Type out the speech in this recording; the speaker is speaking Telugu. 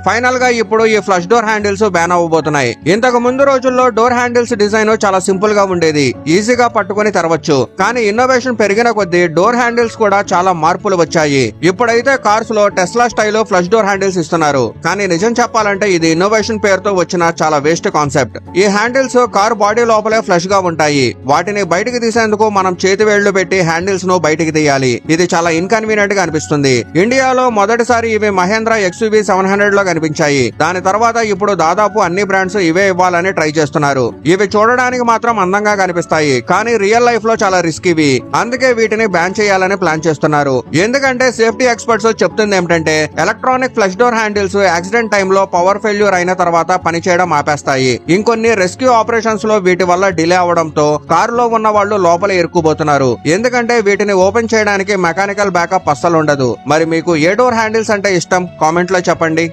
ఫైనల్ గా ఇప్పుడు ఈ ఫ్లష్ డోర్ హ్యాండిల్స్ బ్యాన్ అవ్వబోతున్నాయి. ఇంతకు ముందు రోజుల్లో డోర్ హ్యాండిల్స్ డిజైన్ చాలా సింపుల్ గా ఉండేది, ఈజీగా పట్టుకుని తెరవచ్చు. కానీ ఇన్నోవేషన్ పెరిగిన కొద్దీ డోర్ హ్యాండిల్స్ కూడా చాలా మార్పులు వచ్చాయి. ఇప్పుడైతే కార్స్ లో Tesla style flush door handles ఇస్తున్నారు. కానీ నిజం చెప్పాలంటే ఇది ఇన్నోవేషన్ పేరుతో వచ్చిన చాలా వేస్ట్ కాన్సెప్ట్. ఈ హ్యాండిల్స్ కార్ బాడీ లోపలే ఫ్లష్ గా ఉంటాయి. వాటిని బయటికి తీసేందుకు మనం చేతి వేళ్లు పెట్టి హ్యాండిల్స్ ను బయటికి తీయాలి. ఇది చాలా ఇన్కన్వీనియంట్ గా అనిపిస్తుంది. ఇండియాలో మొదటిసారి ఇవి మహేంద్ర XUV 700 లో కనిపించాయి. దాని తర్వాత ఇప్పుడు దాదాపు అన్ని బ్రాండ్స్ ఇవే ఇవ్వాలని ట్రై చేస్తున్నారు. ఇవి చూడడానికి మాత్రం అందంగా కనిపిస్తాయి, కానీ రియల్ లైఫ్ లో చాలా రిస్కీవి. అందుకే వీటిని బ్యాన్ చేయాలని ప్లాన్ చేస్తున్నారు. ఎందుకంటే సేఫ్టీ ఎక్స్పర్ట్స్ చెప్తుంది ఏమిటంటే electronic flush door handles accident టైంలో పవర్ ఫెయిల్యూర్ అయిన తర్వాత పనిచేయడం ఆపేస్తాయి. ఇంకొన్ని రెస్క్యూ ఆపరేషన్స్ లో వీటి వల్ల డిలే అవడంతో కారులో ఉన్న వాళ్ళు లోపల ఇరుక్కుపోతున్నారు. ఎందుకంటే వీటిని ఓపెన్ చేయడానికి మెకానికల్ బ్యాకప్ అస్సలు ఉండదు. మరి మీకు ఏ డోర్ హ్యాండిల్స్ అంటే ఇష్టం? కామెంట్ లో చెప్పండి.